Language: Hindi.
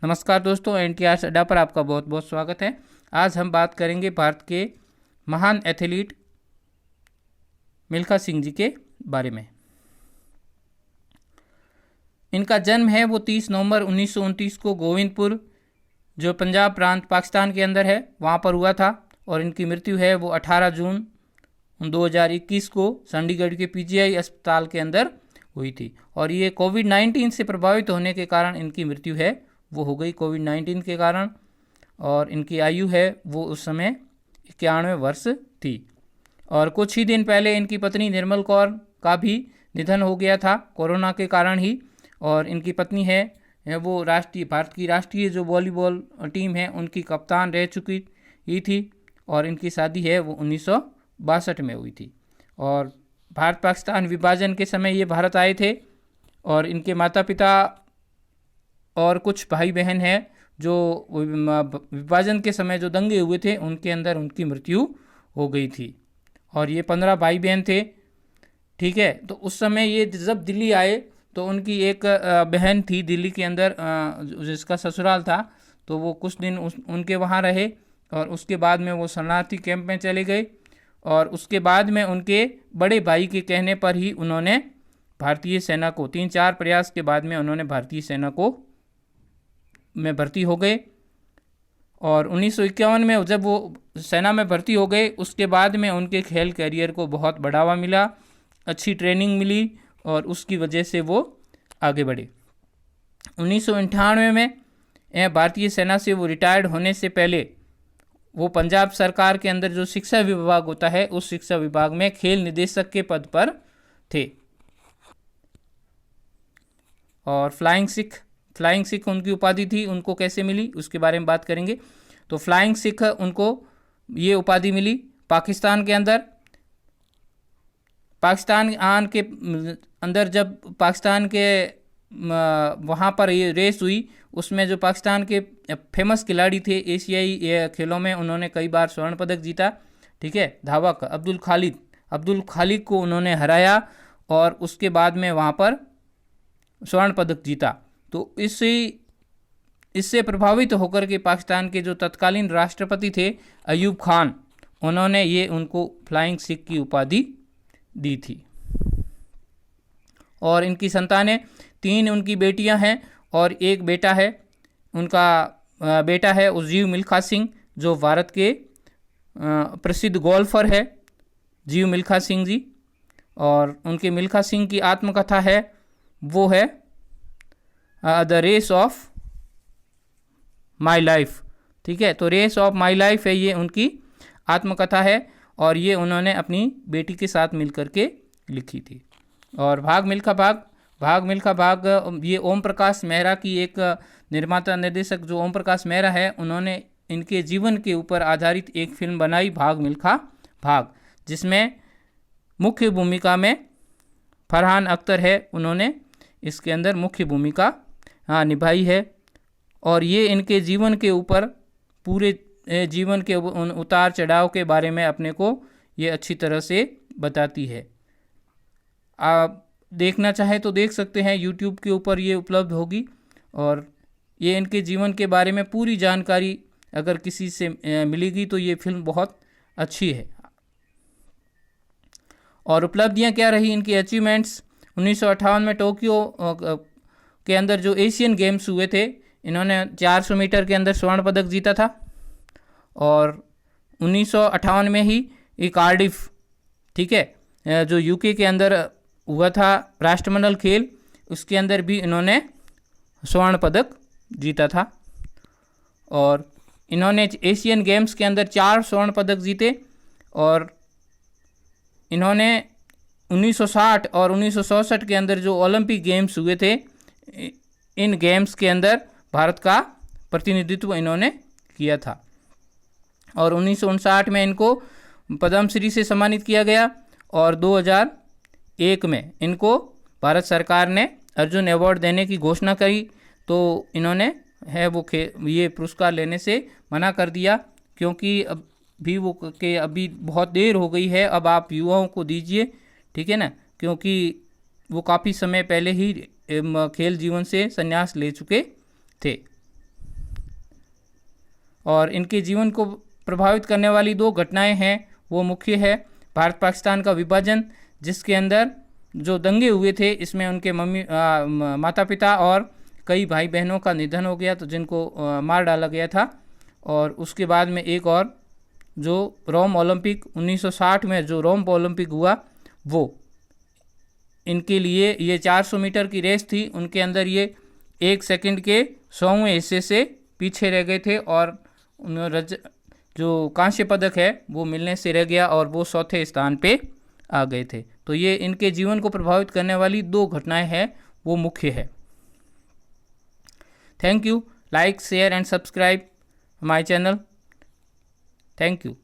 नमस्कार दोस्तों, NTR अड्डा पर आपका बहुत बहुत स्वागत है। आज हम बात करेंगे भारत के महान एथलीट मिल्खा सिंह जी के बारे में। इनका जन्म है वो 30 नवंबर 1929 को गोविंदपुर, जो पंजाब प्रांत पाकिस्तान के अंदर है, वहाँ पर हुआ था। और इनकी मृत्यु है वो 18 जून 2021 को चंडीगढ़ के PGI अस्पताल के अंदर हुई थी। और ये कोविड-19 से प्रभावित होने के कारण इनकी मृत्यु है वो हो गई कोविड-19 के कारण। और इनकी आयु है वो उस समय 91 वर्ष थी। और कुछ ही दिन पहले इनकी पत्नी निर्मल कौर का भी निधन हो गया था कोरोना के कारण ही। और इनकी पत्नी है वो भारत की राष्ट्रीय जो वॉलीबॉल टीम है उनकी कप्तान रह चुकी ही थी। और इनकी शादी है वो 1962 में हुई थी। और भारत पाकिस्तान विभाजन के समय ये भारत आए थे। और इनके माता पिता और कुछ भाई बहन हैं जो विभाजन के समय जो दंगे हुए थे उनके अंदर उनकी मृत्यु हो गई थी। और ये 15 भाई बहन थे, ठीक है। तो उस समय ये जब दिल्ली आए तो उनकी एक बहन थी दिल्ली के अंदर, जिसका ससुराल था, तो वो कुछ दिन उनके वहाँ रहे। और उसके बाद में वो शरणार्थी कैंप में चले गए। और उसके बाद में उनके बड़े भाई के कहने पर ही उन्होंने भारतीय सेना को 3-4 प्रयास के बाद में उन्होंने भारतीय सेना को में भर्ती हो गए। और 1951 में जब वो सेना में भर्ती हो गए उसके बाद में उनके खेल कैरियर को बहुत बढ़ावा मिला, अच्छी ट्रेनिंग मिली और उसकी वजह से वो आगे बढ़े। 1998 में भारतीय सेना से वो रिटायर्ड होने से पहले वो पंजाब सरकार के अंदर जो शिक्षा विभाग होता है उस शिक्षा विभाग में खेल निदेशक के पद पर थे। और फ्लाइंग सिख उनकी उपाधि थी। उनको कैसे मिली उसके बारे में बात करेंगे। तो फ्लाइंग सिख उनको ये उपाधि मिली पाकिस्तान के अंदर। पाकिस्तान के अंदर जब पाकिस्तान के वहाँ पर ये रेस हुई उसमें जो पाकिस्तान के फेमस खिलाड़ी थे एशियाई खेलों में, उन्होंने कई बार स्वर्ण पदक जीता, ठीक है। धावक अब्दुल खालिद को उन्होंने हराया और उसके बाद में वहाँ पर स्वर्ण पदक जीता। तो इससे प्रभावित होकर के पाकिस्तान के जो तत्कालीन राष्ट्रपति थे अयूब खान, उन्होंने ये उनको फ्लाइंग सिख की उपाधि दी थी। और इनकी संतानें 3 उनकी बेटियां हैं और एक बेटा है। उनका बेटा है जीव मिल्खा सिंह, जो भारत के प्रसिद्ध गोल्फर है जीव मिल्खा सिंह जी। और उनके मिल्खा सिंह की आत्मकथा है वो है the race of my life, ठीक है। तो रेस ऑफ माई लाइफ है ये उनकी आत्मकथा है और ये उन्होंने अपनी बेटी के साथ मिलकर के लिखी थी। और भाग मिल्खा भाग ये ओम प्रकाश मेहरा की एक निर्माता निर्देशक जो ओम प्रकाश मेहरा है, उन्होंने इनके जीवन के ऊपर आधारित एक फिल्म बनाई भाग मिल्खा भाग, जिसमें मुख्य भूमिका में फरहान अख्तर है। उन्होंने इसके अंदर मुख्य भूमिका निभाई है। और ये इनके जीवन के ऊपर पूरे जीवन के उतार चढ़ाव के बारे में अपने को ये अच्छी तरह से बताती है। आप देखना चाहे तो देख सकते हैं, YouTube के ऊपर ये उपलब्ध होगी। और ये इनके जीवन के बारे में पूरी जानकारी अगर किसी से मिलेगी तो ये फिल्म बहुत अच्छी है। और उपलब्धियां क्या रही इनकी अचीवमेंट्स। 1958 में टोक्यो के अंदर जो एशियन गेम्स हुए थे, इन्होंने 400 मीटर के अंदर स्वर्ण पदक जीता था। और 1958 में ही कार्डिफ, ठीक है, जो UK के अंदर हुआ था राष्ट्रमंडल खेल, उसके अंदर भी इन्होंने स्वर्ण पदक जीता था। और इन्होंने एशियन गेम्स के अंदर 4 स्वर्ण पदक जीते। और इन्होंने 1960 और 1964 के अंदर जो ओलंपिक गेम्स हुए थे, इन गेम्स के अंदर भारत का प्रतिनिधित्व इन्होंने किया था। और 1959 में इनको पद्मश्री से सम्मानित किया गया। और 2001 में इनको भारत सरकार ने अर्जुन अवार्ड देने की घोषणा करी, तो इन्होंने ये पुरस्कार लेने से मना कर दिया, क्योंकि अभी बहुत देर हो गई है, अब आप युवाओं को दीजिए, ठीक है ना, क्योंकि वो काफ़ी समय पहले ही खेल जीवन से संन्यास ले चुके थे। और इनके जीवन को प्रभावित करने वाली 2 घटनाएं हैं वो मुख्य है भारत पाकिस्तान का विभाजन, जिसके अंदर जो दंगे हुए थे इसमें उनके माता पिता और कई भाई बहनों का निधन हो गया, तो जिनको मार डाला गया था। और उसके बाद में एक और जो रोम ओलंपिक 1960 में जो रोम ओलंपिक हुआ, वो इनके लिए ये 400 मीटर की रेस थी, उनके अंदर ये 1 सेकंड के 100वें हिस्से से पीछे रह गए थे और जो कांस्य पदक है वो मिलने से रह गया और वो 4थे स्थान पे आ गए थे। तो ये इनके जीवन को प्रभावित करने वाली 2 घटनाएं हैं वो मुख्य है। Thank you. Like, share and subscribe my channel. Thank you.